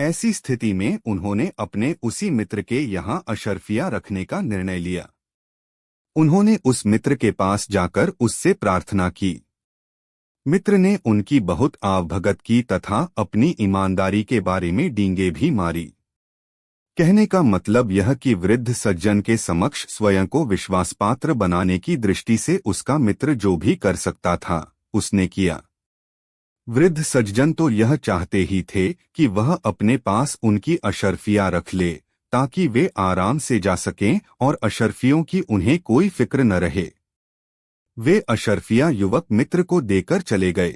ऐसी स्थिति में उन्होंने अपने उसी मित्र के यहाँ अशर्फिया रखने का निर्णय लिया। उन्होंने उस मित्र के पास जाकर उससे प्रार्थना की। मित्र ने उनकी बहुत आवभगत की तथा अपनी ईमानदारी के बारे में डींगे भी मारी। कहने का मतलब यह कि वृद्ध सज्जन के समक्ष स्वयं को विश्वासपात्र बनाने की दृष्टि से उसका मित्र जो भी कर सकता था उसने किया। वृद्ध सज्जन तो यह चाहते ही थे कि वह अपने पास उनकी अशर्फिया रख ले ताकि वे आराम से जा सकें और अशर्फियों की उन्हें कोई फिक्र न रहे। वे अशर्फिया युवक मित्र को देकर चले गए।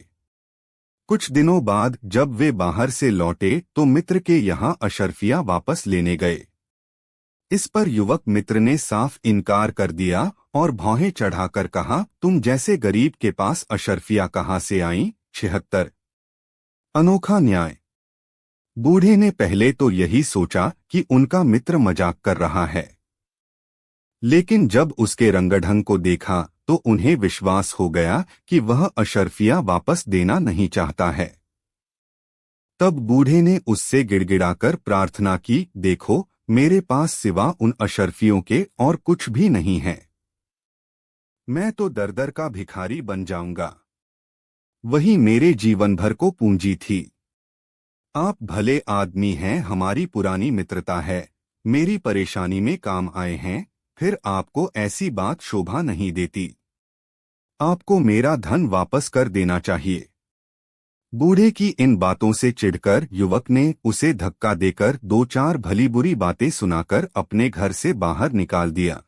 कुछ दिनों बाद जब वे बाहर से लौटे तो मित्र के यहाँ अशर्फिया वापस लेने गए। इस पर युवक मित्र ने साफ इनकार कर दिया और भौहें चढ़ाकर कहा, तुम जैसे गरीब के पास अशर्फिया कहाँ से आईं? 76। अनोखा न्याय। बूढ़े ने पहले तो यही सोचा कि उनका मित्र मजाक कर रहा है, लेकिन जब उसके रंगढंग को देखा तो उन्हें विश्वास हो गया कि वह अशर्फिया वापस देना नहीं चाहता है। तब बूढ़े ने उससे गिड़गिड़ाकर प्रार्थना की, देखो मेरे पास सिवा उन अशर्फियों के और कुछ भी नहीं है। मैं तो दर-दर का भिखारी बन जाऊंगा। वही मेरे जीवन भर को पूंजी थी। आप भले आदमी हैं, हमारी पुरानी मित्रता है, मेरी परेशानी में काम आए हैं, फिर आपको ऐसी बात शोभा नहीं देती। आपको मेरा धन वापस कर देना चाहिए। बूढ़े की इन बातों से चिढ़कर युवक ने उसे धक्का देकर 2-4 भली बुरी बातें सुनाकर अपने घर से बाहर निकाल दिया।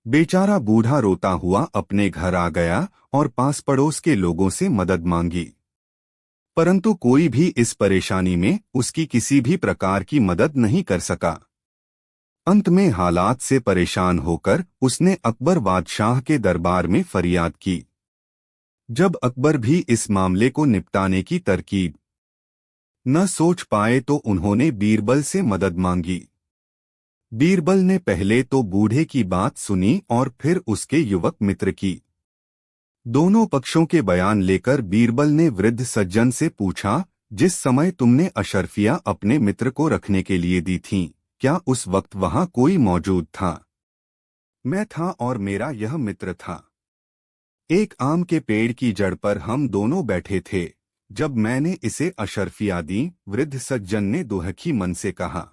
बेचारा बूढ़ा रोता हुआ अपने घर आ गया और पास पड़ोस के लोगों से मदद मांगी, परंतु कोई भी इस परेशानी में उसकी किसी भी प्रकार की मदद नहीं कर सका। अंत में हालात से परेशान होकर उसने अकबर बादशाह के दरबार में फरियाद की। जब अकबर भी इस मामले को निपटाने की तरकीब न सोच पाए तो उन्होंने बीरबल से मदद मांगी। बीरबल ने पहले तो बूढ़े की बात सुनी और फिर उसके युवक मित्र की। दोनों पक्षों के बयान लेकर बीरबल ने वृद्ध सज्जन से पूछा, जिस समय तुमने अशर्फिया अपने मित्र को रखने के लिए दी थीं, क्या उस वक्त वहां कोई मौजूद था? मैं था और मेरा यह मित्र था। एक आम के पेड़ की जड़ पर हम दोनों बैठे थे जब मैंने इसे अशर्फिया दी, वृद्ध सज्जन ने दुखी मन से कहा।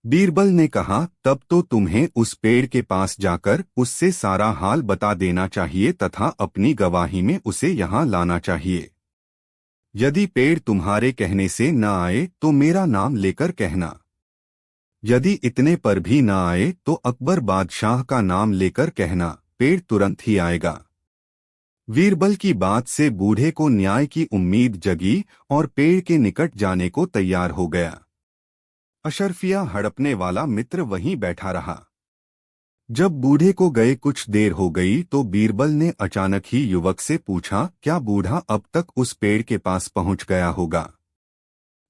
बीरबल ने कहा, तब तो तुम्हें उस पेड़ के पास जाकर उससे सारा हाल बता देना चाहिए तथा अपनी गवाही में उसे यहाँ लाना चाहिए। यदि पेड़ तुम्हारे कहने से न आए तो मेरा नाम लेकर कहना। यदि इतने पर भी न आए तो अकबर बादशाह का नाम लेकर कहना, पेड़ तुरंत ही आएगा। बीरबल की बात से बूढ़े को न्याय की उम्मीद जगी और पेड़ के निकट जाने को तैयार हो गया। अशर्फिया हड़पने वाला मित्र वहीं बैठा रहा। जब बूढ़े को गए कुछ देर हो गई तो बीरबल ने अचानक ही युवक से पूछा, क्या बूढ़ा अब तक उस पेड़ के पास पहुंच गया होगा?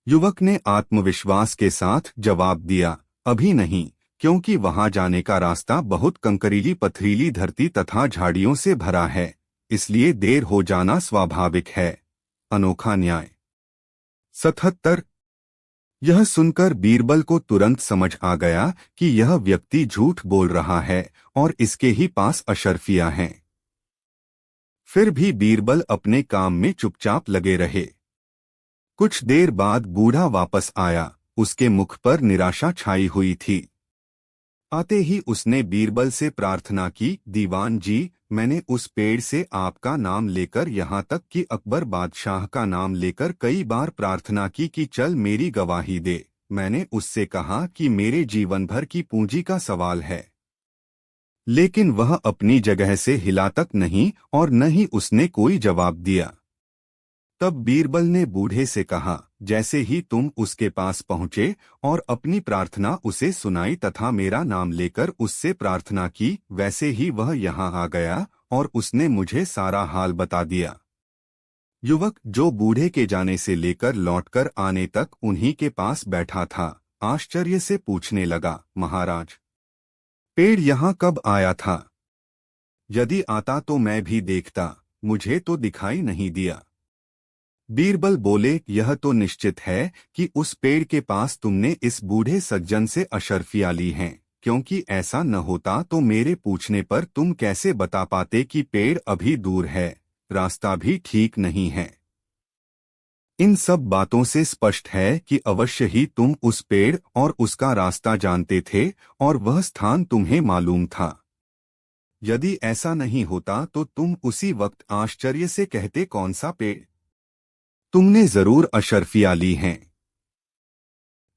युवक ने आत्मविश्वास के साथ जवाब दिया, अभी नहीं, क्योंकि वहां जाने का रास्ता बहुत कंकरीली पथरीली धरती तथा झाड़ियों से भरा है, इसलिए देर हो जाना स्वाभाविक है। अनोखा न्याय। 77। यह सुनकर बीरबल को तुरंत समझ आ गया कि यह व्यक्ति झूठ बोल रहा है और इसके ही पास अशर्फिया हैं। फिर भी बीरबल अपने काम में चुपचाप लगे रहे। कुछ देर बाद बूढ़ा वापस आया, उसके मुख पर निराशा छाई हुई थी। आते ही उसने बीरबल से प्रार्थना की, दीवान जी, मैंने उस पेड़ से आपका नाम लेकर यहाँ तक कि अकबर बादशाह का नाम लेकर कई बार प्रार्थना की कि चल मेरी गवाही दे। मैंने उससे कहा कि मेरे जीवन भर की पूंजी का सवाल है, लेकिन वह अपनी जगह से हिला तक नहीं और न ही उसने कोई जवाब दिया। तब बीरबल ने बूढ़े से कहा, जैसे ही तुम उसके पास पहुँचे और अपनी प्रार्थना उसे सुनाई तथा मेरा नाम लेकर उससे प्रार्थना की, वैसे ही वह यहाँ आ गया और उसने मुझे सारा हाल बता दिया। युवक, जो बूढ़े के जाने से लेकर लौटकर आने तक उन्हीं के पास बैठा था, आश्चर्य से पूछने लगा, महाराज, पेड़ यहाँ कब आया था? यदि आता तो मैं भी देखता, मुझे तो दिखाई नहीं दिया। बीरबल बोले, यह तो निश्चित है कि उस पेड़ के पास तुमने इस बूढ़े सज्जन से अशर्फियाँ ली हैं, क्योंकि ऐसा न होता तो मेरे पूछने पर तुम कैसे बता पाते कि पेड़ अभी दूर है, रास्ता भी ठीक नहीं है। इन सब बातों से स्पष्ट है कि अवश्य ही तुम उस पेड़ और उसका रास्ता जानते थे और वह स्थान तुम्हें मालूम था। यदि ऐसा नहीं होता तो तुम उसी वक्त आश्चर्य से कहते, कौन सा पेड़? तुमने जरूर अशर्फियाँ ली हैं।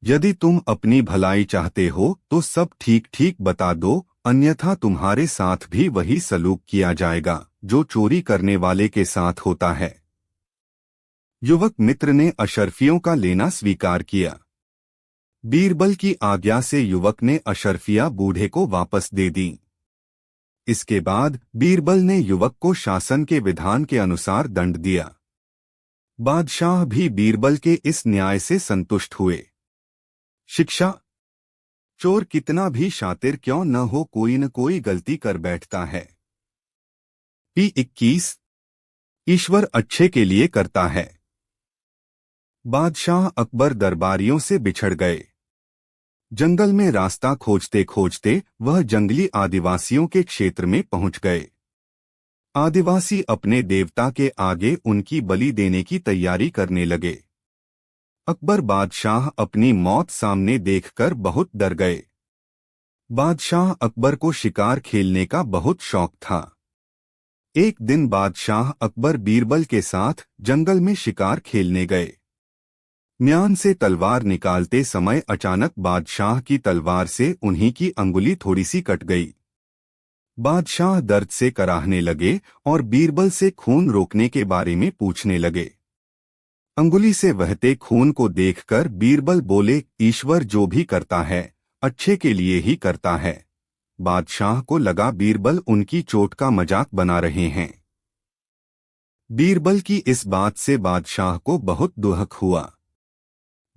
यदि तुम अपनी भलाई चाहते हो तो सब ठीक ठीक बता दो, अन्यथा तुम्हारे साथ भी वही सलूक किया जाएगा जो चोरी करने वाले के साथ होता है। युवक मित्र ने अशर्फियों का लेना स्वीकार किया। बीरबल की आज्ञा से युवक ने अशर्फियाँ बूढ़े को वापस दे दी। इसके बाद बीरबल ने युवक को शासन के विधान के अनुसार दंड दिया। बादशाह भी बीरबल के इस न्याय से संतुष्ट हुए। शिक्षा: चोर कितना भी शातिर क्यों न हो, कोई न कोई गलती कर बैठता है। P21 ईश्वर अच्छे के लिए करता है। बादशाह अकबर दरबारियों से बिछड़ गए। जंगल में रास्ता खोजते खोजते वह जंगली आदिवासियों के क्षेत्र में पहुंच गए। आदिवासी अपने देवता के आगे उनकी बलि देने की तैयारी करने लगे। अकबर बादशाह अपनी मौत सामने देखकर बहुत डर गए। बादशाह अकबर को शिकार खेलने का बहुत शौक था। एक दिन बादशाह अकबर बीरबल के साथ जंगल में शिकार खेलने गए। म्यान से तलवार निकालते समय अचानक बादशाह की तलवार से उन्हीं की अंगुली थोड़ी सी कट गई। बादशाह दर्द से कराहने लगे और बीरबल से खून रोकने के बारे में पूछने लगे। अंगुली से बहते खून को देखकर बीरबल बोले, ईश्वर जो भी करता है अच्छे के लिए ही करता है। बादशाह को लगा बीरबल उनकी चोट का मजाक बना रहे हैं। बीरबल की इस बात से बादशाह को बहुत दुख हुआ।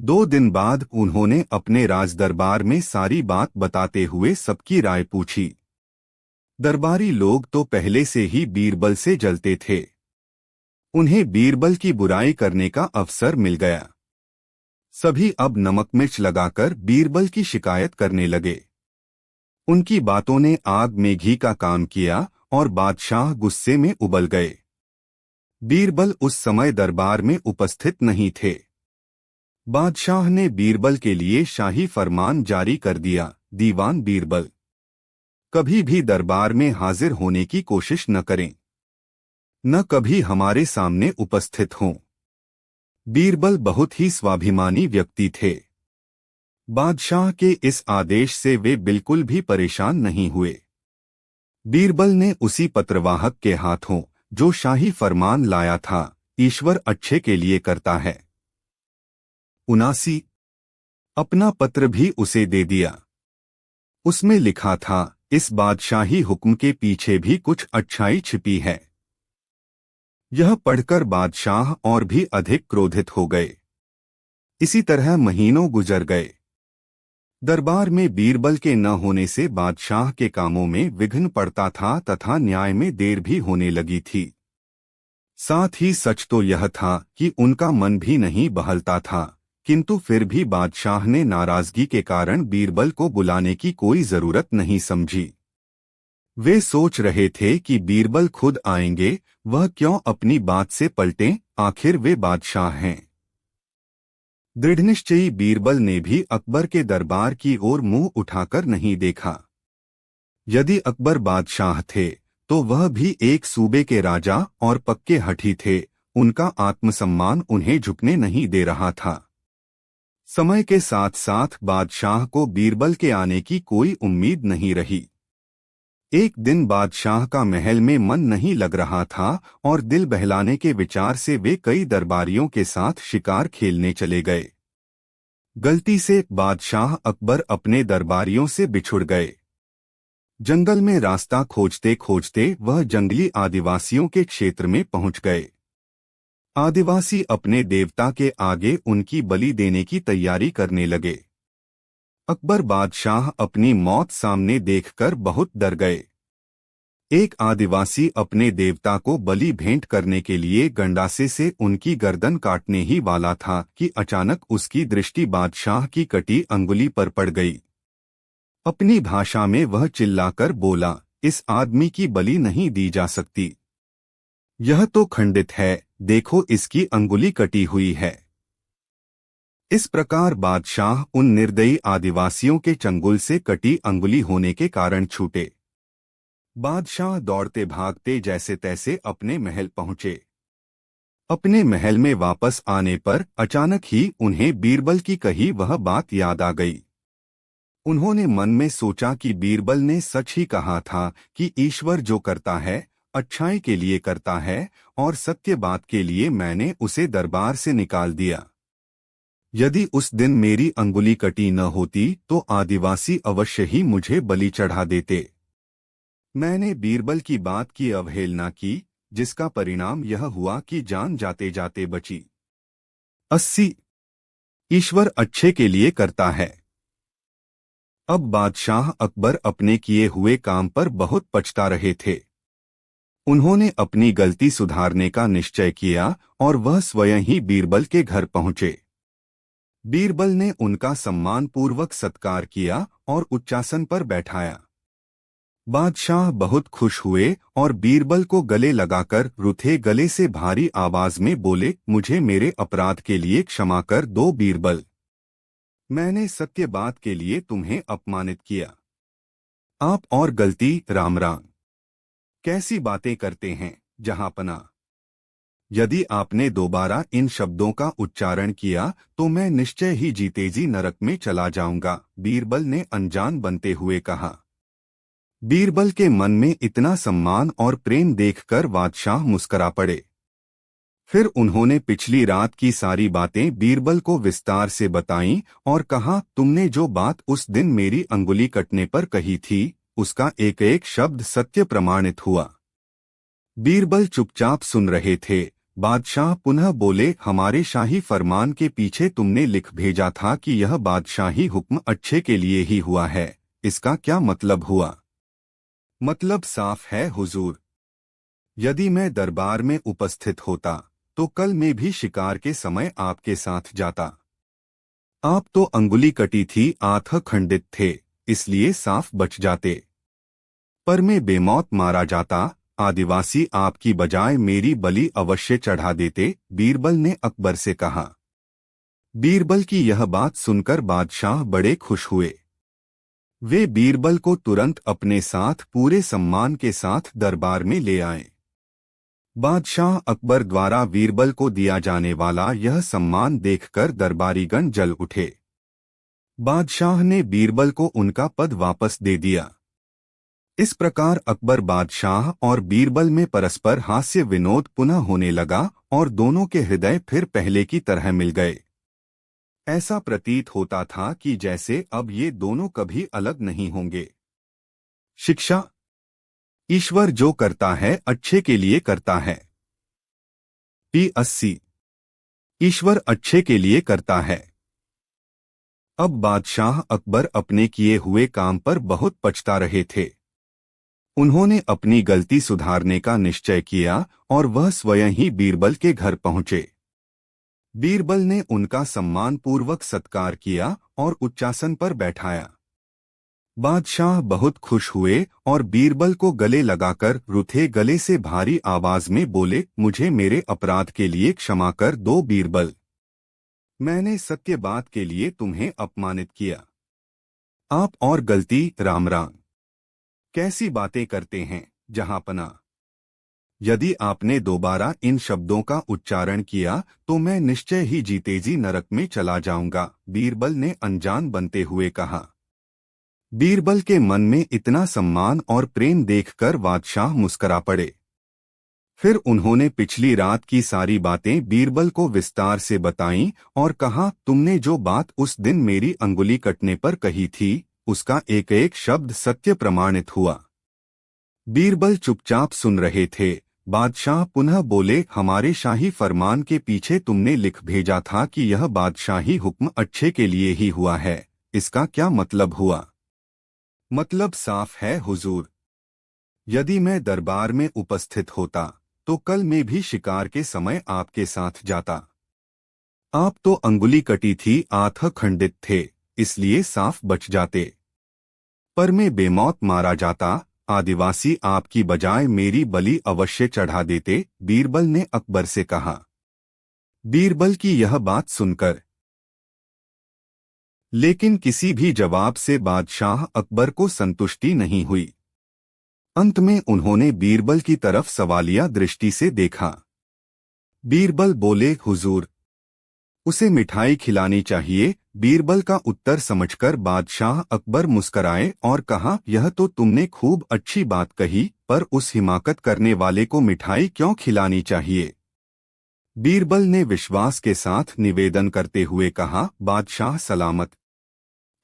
2 दिन बाद उन्होंने अपने राजदरबार में सारी बात बताते हुए सबकी राय पूछी। दरबारी लोग तो पहले से ही बीरबल से जलते थे। उन्हें बीरबल की बुराई करने का अवसर मिल गया। सभी अब नमक मिर्च लगाकर बीरबल की शिकायत करने लगे। उनकी बातों ने आग में घी का काम किया और बादशाह गुस्से में उबल गए। बीरबल उस समय दरबार में उपस्थित नहीं थे। बादशाह ने बीरबल के लिए शाही फरमान जारी कर दिया, दीवान बीरबल कभी भी दरबार में हाजिर होने की कोशिश न करें, न कभी हमारे सामने उपस्थित हों। बीरबल बहुत ही स्वाभिमानी व्यक्ति थे। बादशाह के इस आदेश से वे बिल्कुल भी परेशान नहीं हुए। बीरबल ने उसी पत्रवाहक के हाथों जो शाही फरमान लाया था, ईश्वर अच्छे के लिए करता है, 79 अपना पत्र भी उसे दे दिया। उसमें लिखा था, इस बादशाही हुक्म के पीछे भी कुछ अच्छाई छिपी है। यह पढ़कर बादशाह और भी अधिक क्रोधित हो गए। इसी तरह महीनों गुजर गए। दरबार में बीरबल के न होने से बादशाह के कामों में विघ्न पड़ता था तथा न्याय में देर भी होने लगी थी। साथ ही सच तो यह था कि उनका मन भी नहीं बहलता था, किंतु फिर भी बादशाह ने नाराजगी के कारण बीरबल को बुलाने की कोई जरूरत नहीं समझी। वे सोच रहे थे कि बीरबल खुद आएंगे, वह क्यों अपनी बात से पलटें, आखिर वे बादशाह हैं। दृढ़निश्चयी बीरबल ने भी अकबर के दरबार की ओर मुंह उठाकर नहीं देखा। यदि अकबर बादशाह थे तो वह भी एक सूबे के राजा और पक्के हठी थे, उनका आत्मसम्मान उन्हें झुकने नहीं दे रहा था। समय के साथ साथ बादशाह को बीरबल के आने की कोई उम्मीद नहीं रही। एक दिन बादशाह का महल में मन नहीं लग रहा था और दिल बहलाने के विचार से वे कई दरबारियों के साथ शिकार खेलने चले गए। गलती से बादशाह अकबर अपने दरबारियों से बिछुड़ गए। जंगल में रास्ता खोजते खोजते वह जंगली आदिवासियों के क्षेत्र में पहुंच गए। आदिवासी अपने देवता के आगे उनकी बलि देने की तैयारी करने लगे। अकबर बादशाह अपनी मौत सामने देखकर बहुत डर गए। एक आदिवासी अपने देवता को बलि भेंट करने के लिए गंडासे से उनकी गर्दन काटने ही वाला था कि अचानक उसकी दृष्टि बादशाह की कटी अंगुली पर पड़ गई। अपनी भाषा में वह चिल्लाकर बोला, इस आदमी की बलि नहीं दी जा सकती। यह तो खंडित है, देखो इसकी अंगुली कटी हुई है। इस प्रकार बादशाह उन निर्दयी आदिवासियों के चंगुल से कटी अंगुली होने के कारण छूटे। बादशाह दौड़ते भागते जैसे तैसे अपने महल पहुंचे। अपने महल में वापस आने पर अचानक ही उन्हें बीरबल की कही वह बात याद आ गई। उन्होंने मन में सोचा कि बीरबल ने सच ही कहा था कि ईश्वर जो करता है अच्छाई के लिए करता है, और सत्य बात के लिए मैंने उसे दरबार से निकाल दिया। यदि उस दिन मेरी अंगुली कटी न होती तो आदिवासी अवश्य ही मुझे बलि चढ़ा देते। मैंने बीरबल की बात की अवहेलना की, जिसका परिणाम यह हुआ कि जान जाते जाते बची। 80 ईश्वर अच्छे के लिए करता है। अब बादशाह अकबर अपने किए हुए काम पर बहुत पछता रहे थे। उन्होंने अपनी गलती सुधारने का निश्चय किया और वह स्वयं ही बीरबल के घर पहुंचे। बीरबल ने उनका सम्मानपूर्वक सत्कार किया और उच्चासन पर बैठाया। बादशाह बहुत खुश हुए और बीरबल को गले लगाकर रुथे गले से भारी आवाज में बोले, मुझे मेरे अपराध के लिए क्षमा कर दो बीरबल। मैंने सत्य बात के लिए तुम्हें अपमानित किया। आप और गलती राम राम। कैसी बातें करते हैं जहांपना। यदि आपने दोबारा इन शब्दों का उच्चारण किया तो मैं निश्चय ही जीते जी नरक में चला जाऊंगा, बीरबल ने अनजान बनते हुए कहा। बीरबल के मन में इतना सम्मान और प्रेम देखकर बादशाह मुस्करा पड़े। फिर उन्होंने पिछली रात की सारी बातें बीरबल को विस्तार से बताईं और कहा, तुमने जो बात उस दिन मेरी अंगुली कटने पर कही थी उसका एक एक शब्द सत्य प्रमाणित हुआ। बीरबल चुपचाप सुन रहे थे। बादशाह पुनः बोले, हमारे शाही फरमान के पीछे तुमने लिख भेजा था कि यह बादशाही हुक्म अच्छे के लिए ही हुआ है, इसका क्या मतलब हुआ? मतलब साफ है हुजूर। यदि मैं दरबार में उपस्थित होता तो कल मैं भी शिकार के समय आपके साथ जाता। आप तो अंगुली कटी थी, आंख खंडित थे, इसलिए साफ बच जाते। पर मैं बेमौत मारा जाता, आदिवासी आपकी बजाय मेरी बलि अवश्य चढ़ा देते, बीरबल ने अकबर से कहा। बीरबल की यह बात सुनकर बादशाह बड़े खुश हुए। वे बीरबल को तुरंत अपने साथ पूरे सम्मान के साथ दरबार में ले आए। बादशाह अकबर द्वारा बीरबल को दिया जाने वाला यह सम्मान देखकर दरबारीगण जल उठे। बादशाह ने बीरबल को उनका पद वापस दे दिया। इस प्रकार अकबर बादशाह और बीरबल में परस्पर हास्य विनोद पुनः होने लगा और दोनों के हृदय फिर पहले की तरह मिल गए। ऐसा प्रतीत होता था कि जैसे अब ये दोनों कभी अलग नहीं होंगे। शिक्षा। ईश्वर जो करता है अच्छे के लिए करता है। P80 ईश्वर अच्छे के लिए करता है। अब बादशाह अकबर अपने किए हुए काम पर बहुत पछता रहे थे। उन्होंने अपनी गलती सुधारने का निश्चय किया और वह स्वयं ही बीरबल के घर पहुंचे। बीरबल ने उनका सम्मानपूर्वक सत्कार किया और उच्चासन पर बैठाया। बादशाह बहुत खुश हुए और बीरबल को गले लगाकर रुथे गले से भारी आवाज में बोले, मुझे मेरे अपराध के लिए क्षमा कर दो बीरबल। मैंने सत्य बात के लिए तुम्हें अपमानित किया। आप और गलती राम राम। कैसी बातें करते हैं जहांपना। यदि आपने दोबारा इन शब्दों का उच्चारण किया तो मैं निश्चय ही जीते जी नरक में चला जाऊंगा, बीरबल ने अनजान बनते हुए कहा। बीरबल के मन में इतना सम्मान और प्रेम देखकर बादशाह मुस्करा पड़े। फिर उन्होंने पिछली रात की सारी बातें बीरबल को विस्तार से बताईं और कहा, तुमने जो बात उस दिन मेरी अंगुली कटने पर कही थी उसका एक एक शब्द सत्य प्रमाणित हुआ। बीरबल चुपचाप सुन रहे थे। बादशाह पुनः बोले, हमारे शाही फरमान के पीछे तुमने लिख भेजा था कि यह बादशाही हुक्म अच्छे के लिए ही हुआ है, इसका क्या मतलब हुआ? मतलब साफ है हुजूर। यदि मैं दरबार में उपस्थित होता तो कल मैं भी शिकार के समय आपके साथ जाता। आप तो अंगुली कटी थी, हाथ खंडित थे, इसलिए साफ बच जाते, पर मैं बेमौत मारा जाता। आदिवासी आपकी बजाय मेरी बलि अवश्य चढ़ा देते, बीरबल ने अकबर से कहा। बीरबल की यह बात सुनकर लेकिन किसी भी जवाब से बादशाह अकबर को संतुष्टि नहीं हुई। अंत में उन्होंने बीरबल की तरफ सवालिया दृष्टि से देखा। बीरबल बोले, हुजूर, उसे मिठाई खिलानी चाहिए। बीरबल का उत्तर समझकर बादशाह अकबर मुस्कराए और कहा, यह तो तुमने खूब अच्छी बात कही, पर उस हिमाकत करने वाले को मिठाई क्यों खिलानी चाहिए? बीरबल ने विश्वास के साथ निवेदन करते हुए कहा, बादशाह सलामत।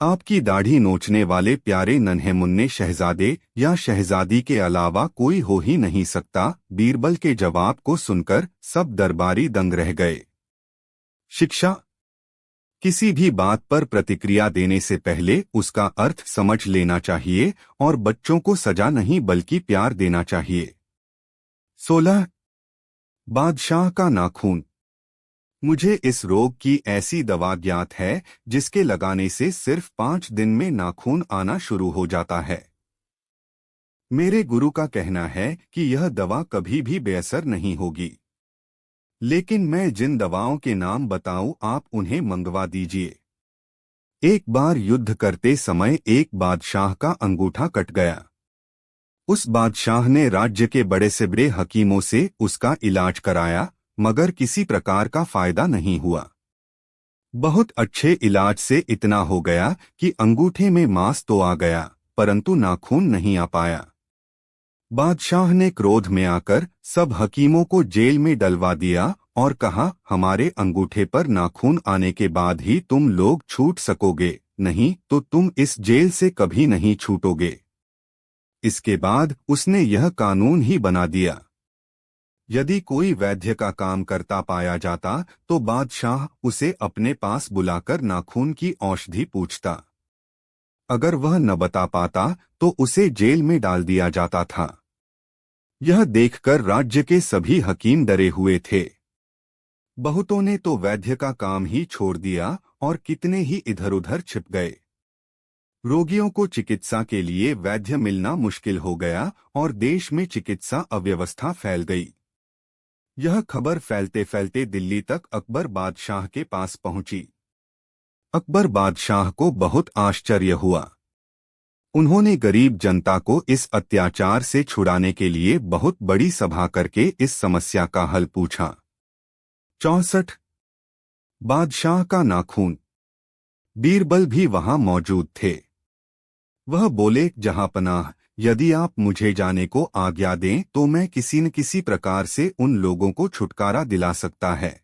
आपकी दाढ़ी नोचने वाले प्यारे नन्हे मुन्ने शहजादे या शहजादी के अलावा कोई हो ही नहीं सकता। बीरबल के जवाब को सुनकर सब दरबारी दंग रह गए। शिक्षा: किसी भी बात पर प्रतिक्रिया देने से पहले उसका अर्थ समझ लेना चाहिए और बच्चों को सजा नहीं बल्कि प्यार देना चाहिए। 16. बादशाह का नाखून। मुझे इस रोग की ऐसी दवा ज्ञात है जिसके लगाने से सिर्फ 5 दिन में नाखून आना शुरू हो जाता है। मेरे गुरु का कहना है कि यह दवा कभी भी बेअसर नहीं होगी, लेकिन मैं जिन दवाओं के नाम बताऊं आप उन्हें मंगवा दीजिए। एक बार युद्ध करते समय एक बादशाह का अंगूठा कट गया। उस बादशाह ने राज्य के बड़े से बड़े हकीमों से उसका इलाज कराया, मगर किसी प्रकार का फायदा नहीं हुआ। बहुत अच्छे इलाज से इतना हो गया कि अंगूठे में मांस तो आ गया, परंतु नाखून नहीं आ पाया। बादशाह ने क्रोध में आकर सब हकीमों को जेल में डलवा दिया और कहा, हमारे अंगूठे पर नाखून आने के बाद ही तुम लोग छूट सकोगे, नहीं तो तुम इस जेल से कभी नहीं छूटोगे। इसके बाद उसने यह कानून ही बना दिया। यदि कोई वैद्य का काम करता पाया जाता तो बादशाह उसे अपने पास बुलाकर नाखून की औषधि पूछता। अगर वह न बता पाता तो उसे जेल में डाल दिया जाता था। यह देखकर राज्य के सभी हकीम डरे हुए थे। बहुतों ने तो वैद्य का काम ही छोड़ दिया और कितने ही इधर-उधर छिप गए। रोगियों को चिकित्सा के लिए वैद्य मिलना मुश्किल हो गया और देश में चिकित्सा अव्यवस्था फैल गई। यह खबर फैलते फैलते दिल्ली तक अकबर बादशाह के पास पहुंची। अकबर बादशाह को बहुत आश्चर्य हुआ। उन्होंने गरीब जनता को इस अत्याचार से छुड़ाने के लिए बहुत बड़ी सभा करके इस समस्या का हल पूछा। 64. बादशाह का नाखून। बीरबल भी वहां मौजूद थे। वह बोले, जहांपनाह, यदि आप मुझे जाने को आज्ञा दें तो मैं किसी न किसी प्रकार से उन लोगों को छुटकारा दिला सकता है।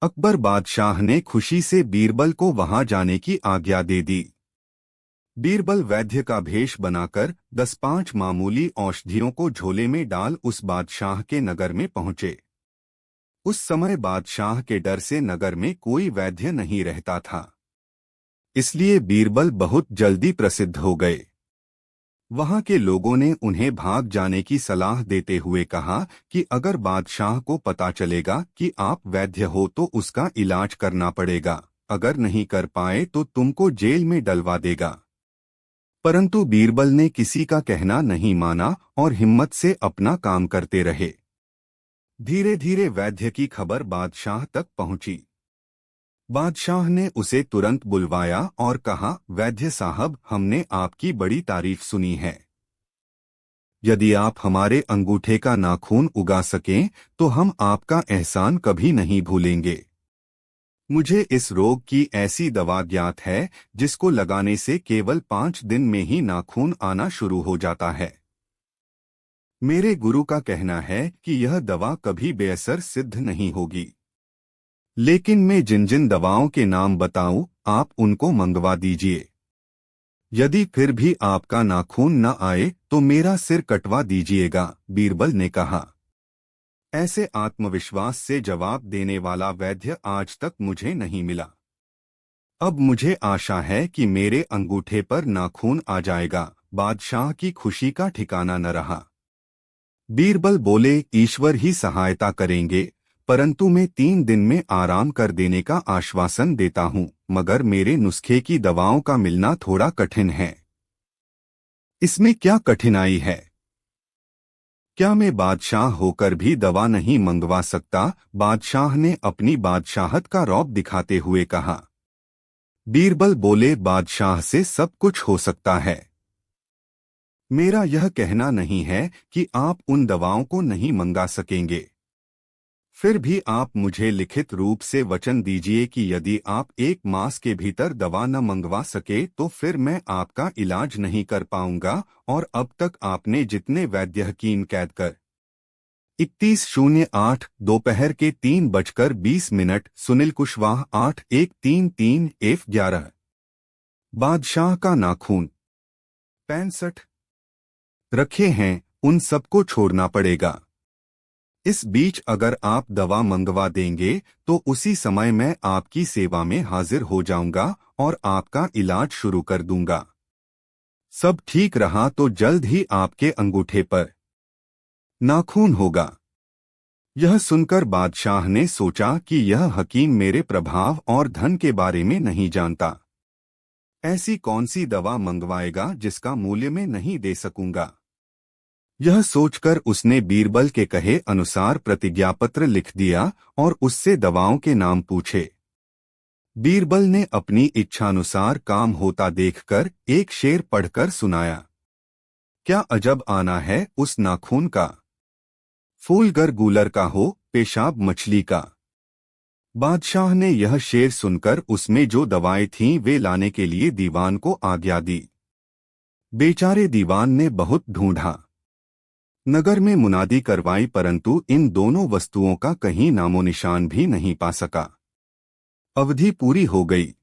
अकबर बादशाह ने खुशी से बीरबल को वहां जाने की आज्ञा दे दी। बीरबल वैद्य का भेष बनाकर 10-5 मामूली औषधियों को झोले में डाल उस बादशाह के नगर में पहुंचे। उस समय बादशाह के डर से नगर में कोई वैद्य नहीं रहता था, इसलिए बीरबल बहुत जल्दी प्रसिद्ध हो गए। वहां के लोगों ने उन्हें भाग जाने की सलाह देते हुए कहा कि अगर बादशाह को पता चलेगा कि आप वैद्य हो तो उसका इलाज करना पड़ेगा, अगर नहीं कर पाए तो तुमको जेल में डलवा देगा। परंतु बीरबल ने किसी का कहना नहीं माना और हिम्मत से अपना काम करते रहे। धीरे धीरे वैद्य की खबर बादशाह तक पहुंची। बादशाह ने उसे तुरंत बुलवाया और कहा, वैद्य साहब, हमने आपकी बड़ी तारीफ सुनी है। यदि आप हमारे अंगूठे का नाखून उगा सकें तो हम आपका एहसान कभी नहीं भूलेंगे। मुझे इस रोग की ऐसी दवा ज्ञात है जिसको लगाने से केवल 5 दिन में ही नाखून आना शुरू हो जाता है। मेरे गुरु का कहना है कि यह दवा कभी बेअसर सिद्ध नहीं होगी, लेकिन मैं जिन जिन दवाओं के नाम बताऊं आप उनको मंगवा दीजिए। यदि फिर भी आपका नाखून न आए तो मेरा सिर कटवा दीजिएगा, बीरबल ने कहा। ऐसे आत्मविश्वास से जवाब देने वाला वैद्य आज तक मुझे नहीं मिला। अब मुझे आशा है कि मेरे अंगूठे पर नाखून आ जाएगा, बादशाह की खुशी का ठिकाना न रहा। बीरबल बोले, ईश्वर ही सहायता करेंगे, परंतु मैं 3 दिन में आराम कर देने का आश्वासन देता हूँ, मगर मेरे नुस्खे की दवाओं का मिलना थोड़ा कठिन है। इसमें क्या कठिनाई है? क्या मैं बादशाह होकर भी दवा नहीं मंगवा सकता? बादशाह ने अपनी बादशाहत का रौब दिखाते हुए कहा। बीरबल बोले, बादशाह से सब कुछ हो सकता है। मेरा यह कहना नहीं है कि आप उन दवाओं को नहीं मंगा सकेंगे। फिर भी आप मुझे लिखित रूप से वचन दीजिए कि यदि आप 1 मास के भीतर दवा न मंगवा सके तो फिर मैं आपका इलाज नहीं कर पाऊंगा। और अब तक आपने जितने वैद्य हकीम कैद कर 3108 दोपहर के 3:20 सुनील कुशवाहा 8133 F11 बादशाह का नाखून 65 रखे हैं, उन सबको छोड़ना पड़ेगा। इस बीच अगर आप दवा मंगवा देंगे तो उसी समय मैं आपकी सेवा में हाजिर हो जाऊंगा और आपका इलाज शुरू कर दूंगा। सब ठीक रहा तो जल्द ही आपके अंगूठे पर नाखून होगा। यह सुनकर बादशाह ने सोचा कि यह हकीम मेरे प्रभाव और धन के बारे में नहीं जानता। ऐसी कौन सी दवा मंगवाएगा जिसका मूल्य मैं नहीं दे सकूंगा। यह सोचकर उसने बीरबल के कहे अनुसार प्रतिज्ञापत्र लिख दिया और उससे दवाओं के नाम पूछे। बीरबल ने अपनी इच्छानुसार काम होता देखकर एक शेर पढ़कर सुनाया। क्या अजब आना है उस नाखून का, फूल गर गूलर का हो, पेशाब मछली का। बादशाह ने यह शेर सुनकर उसमें जो दवाएं थीं वे लाने के लिए दीवान को आज्ञा दी। बेचारे दीवान ने बहुत ढूंढा, नगर में मुनादी करवाई, परंतु इन दोनों वस्तुओं का कहीं नामो निशान भी नहीं पा सका। अवधि पूरी हो गई।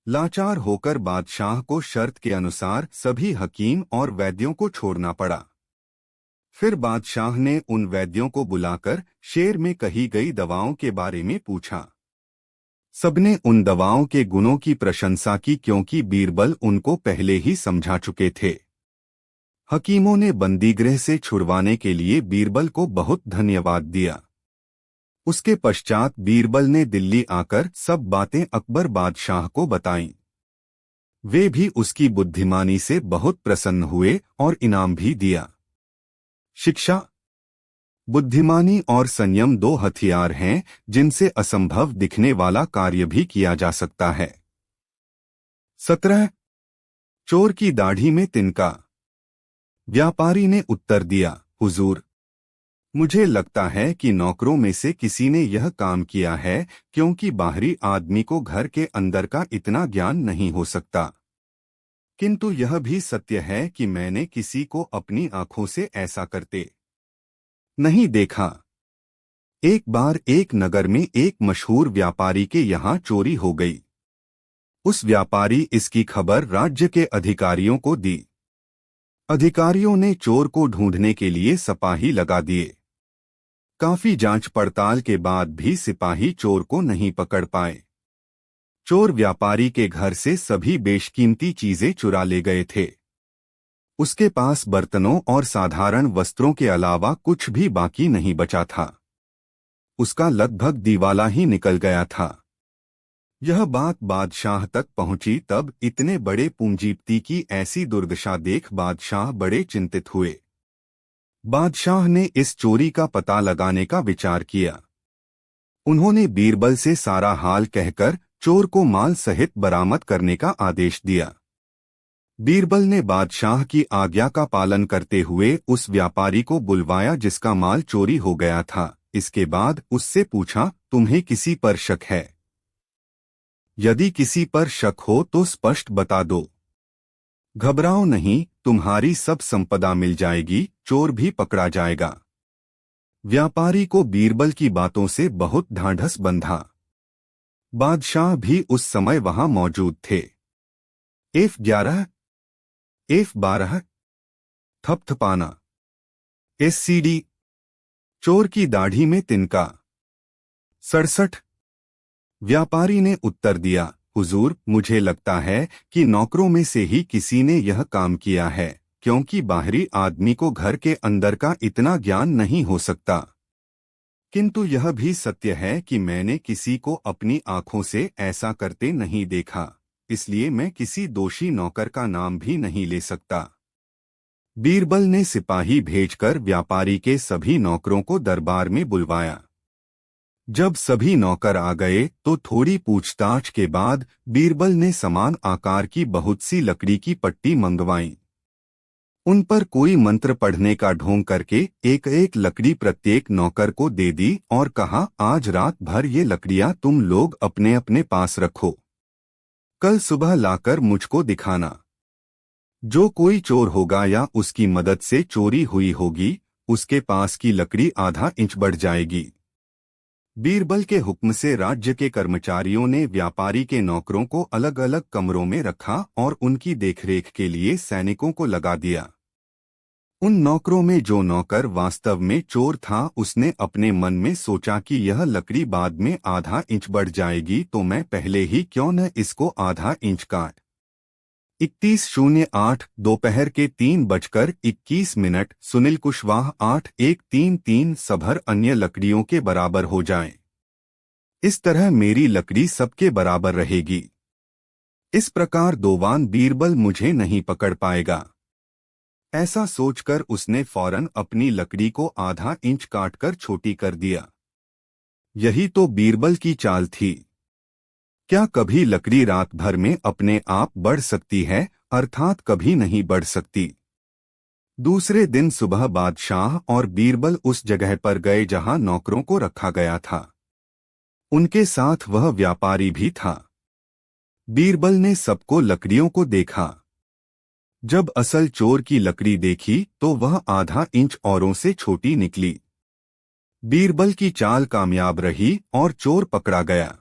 लाचार होकर बादशाह को शर्त के अनुसार सभी हकीम और वैद्यों को छोड़ना पड़ा। फिर बादशाह ने उन वैद्यों को बुलाकर शेर में कही गई दवाओं के बारे में पूछा। सबने उन दवाओं के गुणों की प्रशंसा की क्योंकि बीरबल उनको पहले ही समझा चुके थे। हकीमों ने बंदीगृह से छुड़वाने के लिए बीरबल को बहुत धन्यवाद दिया। उसके पश्चात बीरबल ने दिल्ली आकर सब बातें अकबर बादशाह को बताईं। वे भी उसकी बुद्धिमानी से बहुत प्रसन्न हुए और इनाम भी दिया। शिक्षा, बुद्धिमानी और संयम 2 हथियार हैं जिनसे असंभव दिखने वाला कार्य भी किया जा सकता है। 17 चोर की दाढ़ी में तिनका। व्यापारी ने उत्तर दिया, हुजूर, मुझे लगता है कि नौकरों में से किसी ने यह काम किया है, क्योंकि बाहरी आदमी को घर के अंदर का इतना ज्ञान नहीं हो सकता। किंतु यह भी सत्य है कि मैंने किसी को अपनी आंखों से ऐसा करते नहीं देखा। एक बार एक नगर में एक मशहूर व्यापारी के यहाँ चोरी हो गई। उस व्यापारी इसकी खबर राज्य के अधिकारियों को दी। अधिकारियों ने चोर को ढूंढने के लिए सिपाही लगा दिए। काफी जांच पड़ताल के बाद भी सिपाही चोर को नहीं पकड़ पाए। चोर व्यापारी के घर से सभी बेशकीमती चीजें चुरा ले गए थे। उसके पास बर्तनों और साधारण वस्त्रों के अलावा कुछ भी बाकी नहीं बचा था। उसका लगभग दिवाला ही निकल गया था। यह बात बादशाह तक पहुंची, तब इतने बड़े पूंजीपति की ऐसी दुर्दशा देख बादशाह बड़े चिंतित हुए। बादशाह ने इस चोरी का पता लगाने का विचार किया। उन्होंने बीरबल से सारा हाल कहकर चोर को माल सहित बरामद करने का आदेश दिया। बीरबल ने बादशाह की आज्ञा का पालन करते हुए उस व्यापारी को बुलवाया जिसका माल चोरी हो गया था। इसके बाद उससे पूछा, तुम्हें किसी पर शक है? यदि किसी पर शक हो तो स्पष्ट बता दो। घबराओ नहीं, तुम्हारी सब संपदा मिल जाएगी, चोर भी पकड़ा जाएगा। व्यापारी को बीरबल की बातों से बहुत ढांढस बंधा। बादशाह भी उस समय वहां मौजूद थे। F11 F12 थपथपाना SCD चोर की दाढ़ी में तिनका 67 व्यापारी ने उत्तर दिया, हुजूर, मुझे लगता है कि नौकरों में से ही किसी ने यह काम किया है, क्योंकि बाहरी आदमी को घर के अंदर का इतना ज्ञान नहीं हो सकता। किंतु यह भी सत्य है कि मैंने किसी को अपनी आंखों से ऐसा करते नहीं देखा, इसलिए मैं किसी दोषी नौकर का नाम भी नहीं ले सकता। बीरबल ने सिपाही भेजकर व्यापारी के सभी नौकरों को दरबार में बुलवाया। जब सभी नौकर आ गए तो थोड़ी पूछताछ के बाद बीरबल ने समान आकार की बहुत सी लकड़ी की पट्टी मंगवाई। उन पर कोई मंत्र पढ़ने का ढोंग करके एक एक लकड़ी प्रत्येक नौकर को दे दी और कहा, आज रात भर ये लकड़ियां तुम लोग अपने अपने पास रखो, कल सुबह लाकर मुझको दिखाना। जो कोई चोर होगा या उसकी मदद से चोरी हुई होगी, उसके पास की लकड़ी आधा इंच बढ़ जाएगी। बीरबल के हुक्म से राज्य के कर्मचारियों ने व्यापारी के नौकरों को अलग अलग कमरों में रखा और उनकी देखरेख के लिए सैनिकों को लगा दिया। उन नौकरों में जो नौकर वास्तव में चोर था, उसने अपने मन में सोचा कि यह लकड़ी बाद में आधा इंच बढ़ जाएगी तो मैं पहले ही क्यों न इसको आधा इंच काट। 3108 दोपहर के 3:21 सुनील कुशवाहा 8133 सभर अन्य लकड़ियों के बराबर हो जाएं। इस तरह मेरी लकड़ी सबके बराबर रहेगी। इस प्रकार दोवान बीरबल मुझे नहीं पकड़ पाएगा। ऐसा सोचकर उसने फौरन अपनी लकड़ी को आधा इंच काटकर छोटी कर दिया। यही तो बीरबल की चाल थी। क्या कभी लकड़ी रात भर में अपने आप बढ़ सकती है? अर्थात कभी नहीं बढ़ सकती। दूसरे दिन सुबह बादशाह और बीरबल उस जगह पर गए जहां नौकरों को रखा गया था। उनके साथ वह व्यापारी भी था। बीरबल ने सबको लकड़ियों को देखा। जब असल चोर की लकड़ी देखी तो वह आधा इंच औरों से छोटी निकली। बीरबल की चाल कामयाब रही और चोर पकड़ा गया।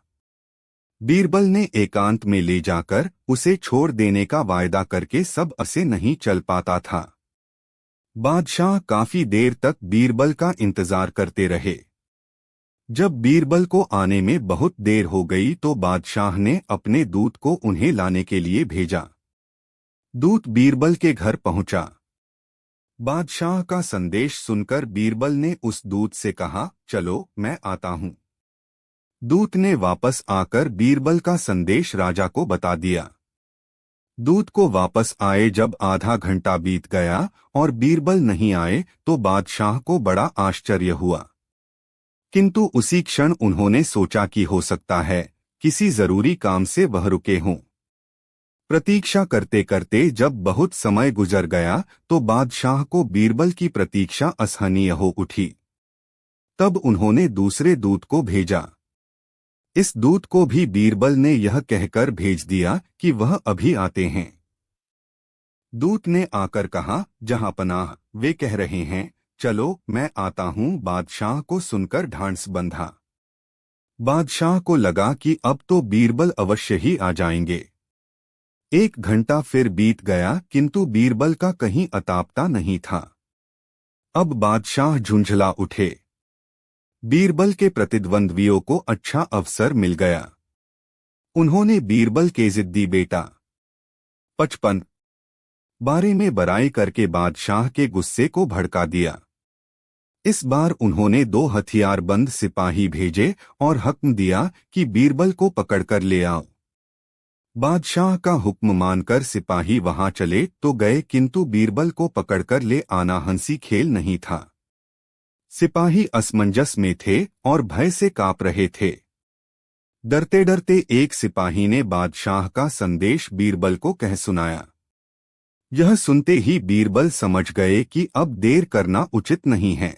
बीरबल ने एकांत में ले जाकर उसे छोड़ देने का वायदा करके सब असे नहीं चल पाता था। बादशाह काफी देर तक बीरबल का इंतजार करते रहे। जब बीरबल को आने में बहुत देर हो गई तो बादशाह ने अपने दूत को उन्हें लाने के लिए भेजा। दूत बीरबल के घर पहुंचा। बादशाह का संदेश सुनकर बीरबल ने उस दूत से कहा, चलो मैं आता हूं। दूत ने वापस आकर बीरबल का संदेश राजा को बता दिया। दूत को वापस आए जब आधा घंटा बीत गया और बीरबल नहीं आए तो बादशाह को बड़ा आश्चर्य हुआ। किंतु उसी क्षण उन्होंने सोचा कि हो सकता है किसी जरूरी काम से वह रुके हों। प्रतीक्षा करते करते जब बहुत समय गुजर गया तो बादशाह को बीरबल की प्रतीक्षा असहनीय हो उठी। तब उन्होंने दूसरे दूत को भेजा। इस दूत को भी बीरबल ने यह कहकर भेज दिया कि वह अभी आते हैं। दूत ने आकर कहा, जहांपनाह, वे कह रहे हैं, चलो मैं आता हूं। बादशाह को सुनकर ढांढस बंधा। बादशाह को लगा कि अब तो बीरबल अवश्य ही आ जाएंगे। 1 घंटा फिर बीत गया किंतु बीरबल का कहीं अतापता नहीं था। अब बादशाह झुंझला उठे। बीरबल के प्रतिद्वंद्वियों को अच्छा अवसर मिल गया। उन्होंने बीरबल के जिद्दी बेटा 55 बारे में बड़ाई करके बादशाह के गुस्से को भड़का दिया। इस बार उन्होंने 2 हथियारबंद सिपाही भेजे और हुक्म दिया कि बीरबल को पकड़कर ले आओ। बादशाह का हुक्म मानकर सिपाही वहां चले तो गए किंतु बीरबल को पकड़कर ले आना हंसी खेल नहीं था। सिपाही असमंजस में थे और भय से कांप रहे थे। डरते डरते एक सिपाही ने बादशाह का संदेश बीरबल को कह सुनाया। यह सुनते ही बीरबल समझ गए कि अब देर करना उचित नहीं है।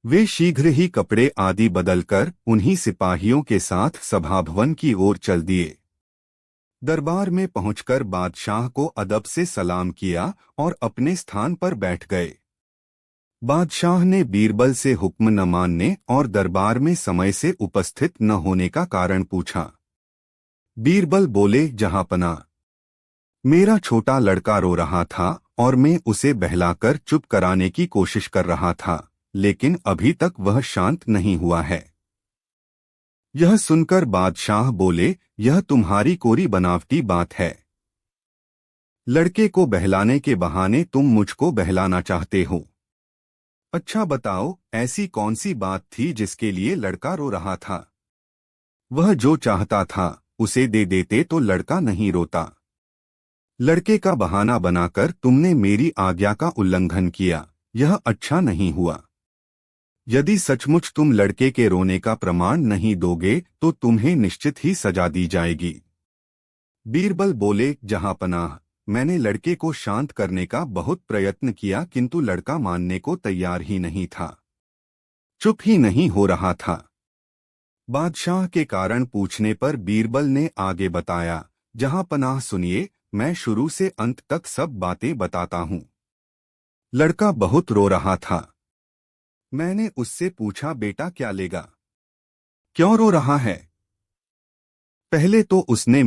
वे शीघ्र ही कपड़े आदि बदलकर उन्हीं सिपाहियों के साथ सभाभवन की ओर चल दिए। दरबार में पहुंचकर बादशाह को अदब से सलाम किया और अपने स्थान पर बैठ गए। बादशाह ने बीरबल से हुक्म न मानने और दरबार में समय से उपस्थित न होने का कारण पूछा। बीरबल बोले, जहांपनाह, मेरा छोटा लड़का रो रहा था और मैं उसे बहलाकर चुप कराने की कोशिश कर रहा था, लेकिन अभी तक वह शांत नहीं हुआ है। यह सुनकर बादशाह बोले, यह तुम्हारी कोरी बनावटी बात है। लड़के को बहलाने के बहाने तुम मुझको बहलाना चाहते हो। अच्छा बताओ, ऐसी कौन सी बात थी जिसके लिए लड़का रो रहा था? वह जो चाहता था उसे दे देते तो लड़का नहीं रोता। लड़के का बहाना बनाकर तुमने मेरी आज्ञा का उल्लंघन किया, यह अच्छा नहीं हुआ। यदि सचमुच तुम लड़के के रोने का प्रमाण नहीं दोगे तो तुम्हें निश्चित ही सजा दी जाएगी। बीरबल बोले, जहांपनाह, मैंने लड़के को शांत करने का बहुत प्रयत्न किया किंतु लड़का मानने को तैयार ही नहीं था, चुप ही नहीं हो रहा था। बादशाह के कारण पूछने पर बीरबल ने आगे बताया, जहांपनाह सुनिए, मैं शुरू से अंत तक सब बातें बताता हूँ। लड़का बहुत रो रहा था। मैंने उससे पूछा, बेटा क्या लेगा, क्यों रो रहा है? पहले तो उसने